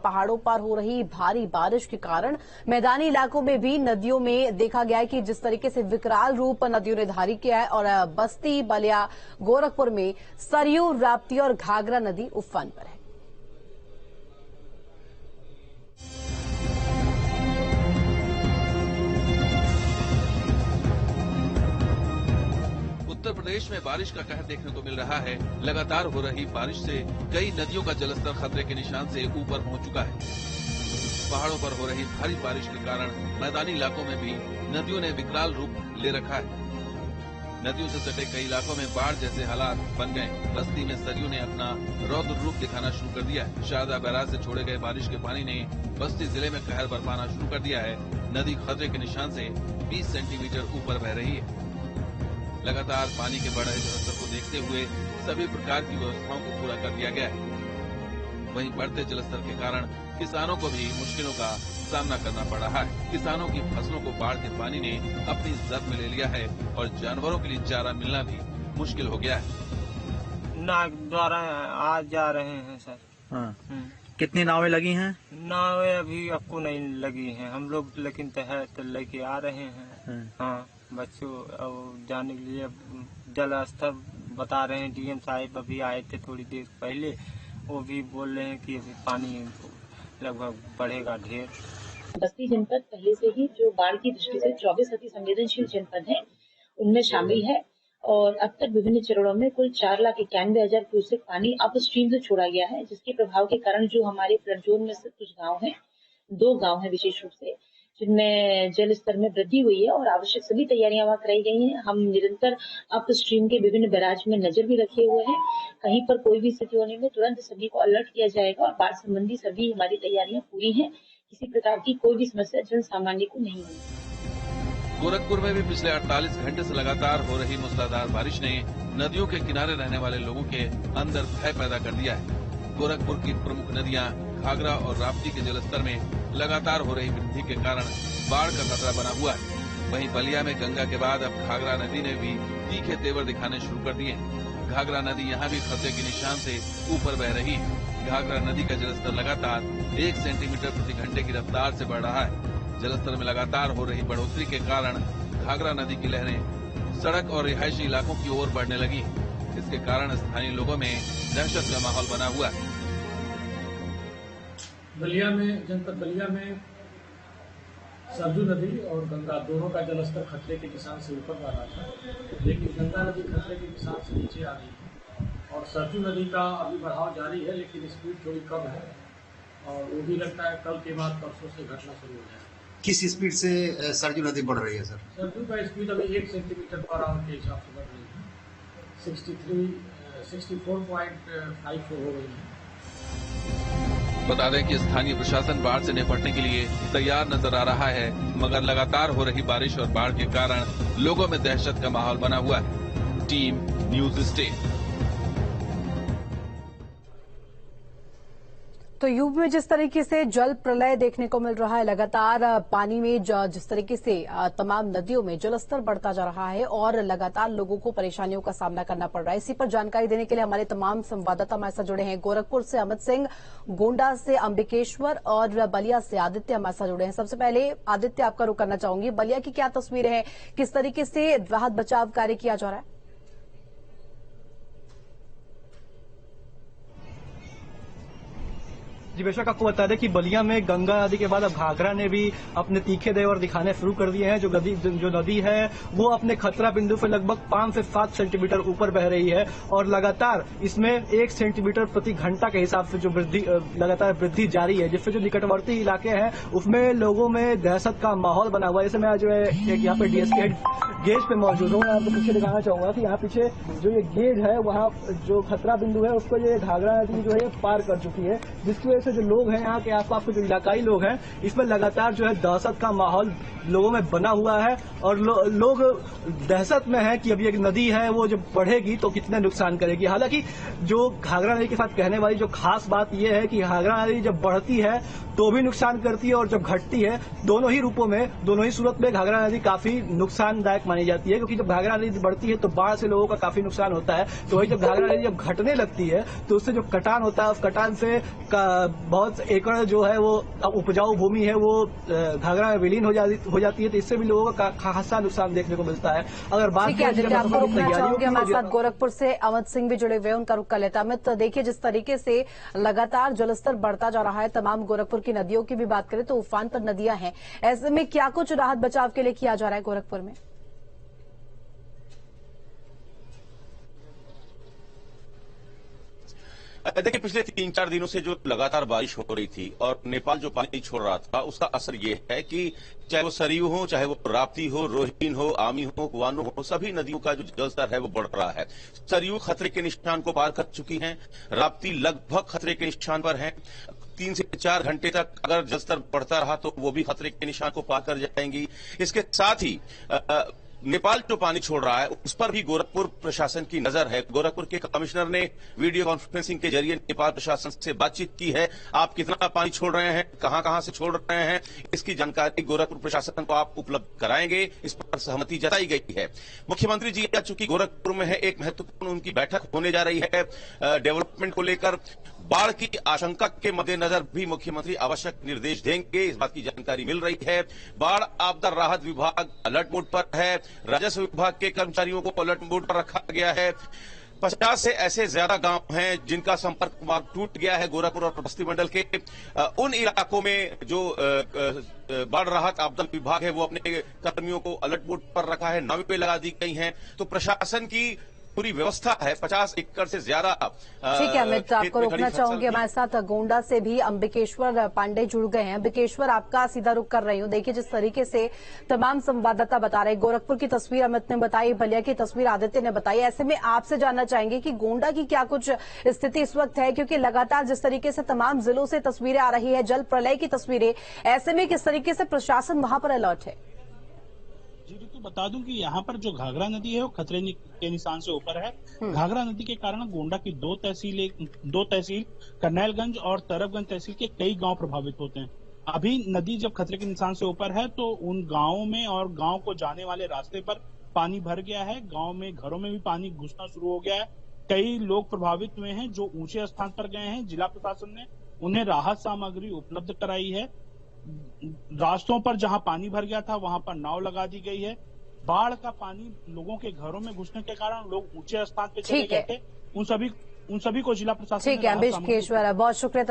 पहाड़ों पर हो रही भारी बारिश के कारण मैदानी इलाकों में भी नदियों में देखा गया है कि जिस तरीके से विकराल रूप नदियों ने धारण किया है और बस्ती, बलिया, गोरखपुर में सरयू, राप्ती और घाघरा नदी उफान पर है। उत्तर प्रदेश में बारिश का कहर देखने को मिल रहा है। लगातार हो रही बारिश से कई नदियों का जलस्तर खतरे के निशान से ऊपर पहुंच चुका है। पहाड़ों पर हो रही भारी बारिश के कारण मैदानी इलाकों में भी नदियों ने विकराल रूप ले रखा है। नदियों से सटे कई इलाकों में बाढ़ जैसे हालात बन गए। बस्ती में सरयू ने अपना रौद्र रूप दिखाना शुरू कर दिया है। शारदा बैराज से छोड़े गए बारिश के पानी ने बस्ती जिले में कहर बरपाना शुरू कर दिया है। नदी खतरे के निशान से 20 सेंटीमीटर ऊपर बह रही है। लगातार पानी के बढ़ रहे जलस्तर को देखते हुए सभी प्रकार की व्यवस्थाओं को पूरा कर दिया गया है। वहीं बढ़ते जलस्तर के कारण किसानों को भी मुश्किलों का सामना करना पड़ रहा है। किसानों की फसलों को बाढ़ के पानी ने अपनी जद में ले लिया है और जानवरों के लिए चारा मिलना भी मुश्किल हो गया है। नाव द्वारा आज जा रहे हैं सर। हाँ। कितनी नावें लगी हैं? नावें अभी आपको नहीं लगी हैं, हम लोग लेकिन तो लेके आ रहे हैं। हाँ, बच्चों जाने के लिए जल स्तर बता रहे हैं। डीएम साहब अभी आए थे थोड़ी देर पहले, वो भी बोल रहे हैं कि अभी पानी लगभग बढ़ेगा ढेर। बस्ती जनपद पहले से ही जो बाढ़ की दृष्टि से 24 अति संवेदनशील जनपद है उनमें शामिल है और अब तक विभिन्न चरणों में कुल 4,91,000 क्यूसेक पानी अप स्ट्रीम से छोड़ा गया है, जिसके प्रभाव के कारण जो हमारे फ्लड जोन में से कुछ गांव हैं, 2 गांव हैं विशेष रूप से, जिनमें जल स्तर में वृद्धि हुई है और आवश्यक सभी तैयारियां वहां कराई गई हैं। हम निरंतर अप स्ट्रीम के विभिन्न बैराज में नजर भी रखे हुए हैं। कहीं पर कोई भी स्थिति होने में तुरंत सभी को अलर्ट किया जाएगा और बाढ़ संबंधी सभी हमारी तैयारियां पूरी हैं। किसी प्रकार की कोई भी समस्या जन सामान्य को नहीं हुई। गोरखपुर में भी पिछले 48 घंटे से लगातार हो रही मूसलाधार बारिश ने नदियों के किनारे रहने वाले लोगों के अंदर भय पैदा कर दिया है। गोरखपुर की प्रमुख नदियां घाघरा और राप्ती के जलस्तर में लगातार हो रही वृद्धि के कारण बाढ़ का खतरा बना हुआ है। वहीं बलिया में गंगा के बाद अब घाघरा नदी ने भी तीखे तेवर दिखाने शुरू कर दिए। घाघरा नदी यहां भी खतरे के निशान से ऊपर बह रही है। घाघरा नदी का जलस्तर लगातार 1 सेंटीमीटर प्रति घंटे की रफ्तार से बढ़ रहा है। जलस्तर में लगातार हो रही बढ़ोतरी के कारण घाघरा नदी की लहरें सड़क और रिहायशी इलाकों की ओर बढ़ने लगी। इसके कारण स्थानीय लोगों में दहशत का माहौल बना हुआ है। बलिया में, जनपद बलिया में सरयू नदी और गंगा दोनों का जलस्तर खतरे के निशान से ऊपर आ रहा था, लेकिन गंगा नदी खतरे के निशान से नीचे आ रही है और सरयू नदी का अभी बढ़ाव जारी है, लेकिन स्पीड थोड़ी कम है और वो भी लगता है कल के बाद परसों से घटना शुरू हो जाएगा। किस स्पीड से सरयू नदी बढ़ रही है सर? सरयू का स्पीड अभी 1 सेंटीमीटर पर आवर के हिसाब से बढ़ रही है। 64.54 हो गई है। बता दें कि स्थानीय प्रशासन बाढ़ से निपटने के लिए तैयार नजर आ रहा है, मगर लगातार हो रही बारिश और बाढ़ के कारण लोगों में दहशत का माहौल बना हुआ है। Team news state. तो यूपी में जिस तरीके से जल प्रलय देखने को मिल रहा है, लगातार पानी में जिस तरीके से तमाम नदियों में जलस्तर बढ़ता जा रहा है और लगातार लोगों को परेशानियों का सामना करना पड़ रहा है। इसी पर जानकारी देने के लिए हमारे तमाम संवाददाता हमारे साथ जुड़े हैं। गोरखपुर से अमित सिंह, गोंडा से अंबिकेश्वर और बलिया से आदित्य हमारे साथ जुड़े हैं। सबसे पहले आदित्य, आपका रुख करना चाहूंगी, बलिया की क्या तस्वीरें हैं, किस तरीके से राहत बचाव कार्य किया जा रहा है? जी बेशक आपको बता दें कि बलिया में गंगा नदी के बाद अब घाघरा ने भी अपने तीखे तेवर दिखाने शुरू कर दिए हैं। जो नदी है वो अपने खतरा बिंदु से लगभग 5 से 7 सेंटीमीटर ऊपर बह रही है और लगातार इसमें 1 सेंटीमीटर प्रति घंटा के हिसाब से जो लगातार वृद्धि जारी है, जिससे जो निकटवर्ती इलाके हैं उसमें लोगों में दहशत का माहौल बना हुआ है। जैसे मैं जो है एक यहाँ पे डीएसपी हेड गेज पे मौजूद हूँ, मैं आपको पीछे दिखाना चाहूंगा कि यहाँ पीछे जो ये गेज है वहाँ जो खतरा बिंदु है उसको ये घाघरा नदी जो है पार कर चुकी है, जिसकी वजह से जो लोग हैं यहाँ के आसपास के जो इलाकाई लोग हैं इसमें लगातार जो है दहशत का माहौल लोगों में बना हुआ है और लोग दहशत में हैं कि अभी एक नदी है वो जब बढ़ेगी तो कितने नुकसान करेगी। हालांकि जो घाघरा नदी के साथ कहने वाली जो खास बात यह है कि घाघरा नदी जब बढ़ती है तो भी नुकसान करती है और जब घटती है दोनों ही रूपों में, दोनों ही सूरत में घाघरा नदी काफी नुकसानदायक मानी जाती है, क्योंकि जब घाघरा नदी बढ़ती है तो बाढ़ से लोगों का काफी नुकसान होता है। तो वही जब घाघरा नदी जब घटने लगती है तो उससे जो कटान होता है उस कटान से बहुत एकड़ जो है वो उपजाऊ भूमि है वो घाघरा में विलीन हो जाती है, तो इससे भी लोगों का खासा नुकसान देखने को मिलता है। अगर बात आपको रुकना चाहूंगे, हमारे साथ गोरखपुर से अमित सिंह भी जुड़े हुए हैं, उनका रुख कर लेता। अमित, देखिए जिस तरीके से लगातार जलस्तर बढ़ता जा रहा है, तमाम गोरखपुर की नदियों की भी बात करें तो उफान पर नदियां हैं, ऐसे में क्या कुछ राहत बचाव के लिए किया जा रहा है गोरखपुर में? देखिए, पिछले 3-4 दिनों से जो लगातार बारिश हो रही थी और नेपाल जो पानी छोड़ रहा था, उसका असर ये है कि चाहे वो सरयू हो, चाहे वो राप्ती हो, रोहिन हो, आमी हो, कुआनो हो, सभी नदियों का जो जलस्तर है वो बढ़ रहा है। सरयू खतरे के निशान को पार कर चुकी है, राप्ती लगभग खतरे के निशान पर है। 3 से 4 घंटे तक अगर जलस्तर बढ़ता रहा तो वो भी खतरे के निशान को पार कर जाएंगी। इसके साथ ही नेपाल जो पानी छोड़ रहा है उस पर भी गोरखपुर प्रशासन की नजर है। गोरखपुर के कमिश्नर ने वीडियो कॉन्फ्रेंसिंग के जरिए नेपाल प्रशासन से बातचीत की है। आप कितना पानी छोड़ रहे हैं, कहां से छोड़ रहे हैं, इसकी जानकारी गोरखपुर प्रशासन को आप उपलब्ध कराएंगे, इस पर सहमति जताई गई है। मुख्यमंत्री जी आ चुकी गोरखपुर में है, एक महत्वपूर्ण उनकी बैठक होने जा रही है डेवलपमेंट को लेकर। बाढ़ की आशंका के मद्देनजर भी मुख्यमंत्री आवश्यक निर्देश देंगे, इस बात की जानकारी मिल रही है। बाढ़ आपदा राहत विभाग अलर्ट मोड पर है, राजस्व विभाग के कर्मचारियों को अलर्ट मोड पर रखा गया है। 50 से ऐसे ज्यादा गांव हैं जिनका संपर्क मार्ग टूट गया है गोरखपुर और बस्ती मंडल के। उन इलाकों में जो बाढ़ राहत आपदा विभाग है वो अपने कर्मियों को अलर्ट मोड पर रखा है, नावें लगा दी गई हैं। तो प्रशासन की पूरी व्यवस्था है। 50 एकड़ से ज्यादा। ठीक है अमित, आपको रोकना चाहूंगी। हमारे साथ गोंडा से भी अंबिकेश्वर पांडे जुड़ गए हैं। अंबिकेश्वर, आपका सीधा रुख कर रही हूँ। देखिए जिस तरीके से तमाम संवाददाता बता रहे, गोरखपुर की तस्वीर अमित ने बताई, बलिया की तस्वीर आदित्य ने बताई, ऐसे में आपसे जानना चाहेंगे कि गोंडा की क्या कुछ स्थिति इस वक्त है, क्योंकि लगातार जिस तरीके से तमाम जिलों से तस्वीरें आ रही है, जल प्रलय की तस्वीरें, ऐसे में किस तरीके से प्रशासन वहां पर अलर्ट है? जी तो बता दूं कि यहाँ पर जो घाघरा नदी है वो खतरे के निशान से ऊपर है। घाघरा नदी के कारण गोंडा की दो तहसील करनैलगंज और तरफगंज तहसील के कई गांव प्रभावित होते हैं। अभी नदी जब खतरे के निशान से ऊपर है तो उन गांवों में और गांव को जाने वाले रास्ते पर पानी भर गया है। गांव में घरों में भी पानी घुसना शुरू हो गया है। कई लोग प्रभावित हुए हैं जो ऊंचे स्थान पर गए हैं। जिला प्रशासन ने उन्हें राहत सामग्री उपलब्ध कराई है। रास्तों पर जहां पानी भर गया था वहां पर नाव लगा दी गई है। बाढ़ का पानी लोगों के घरों में घुसने के कारण लोग ऊंचे स्थान पे चले गए थे। उन सभी को जिला प्रशासन ठीक है अंबिकेश्वर, बहुत शुक्रिया।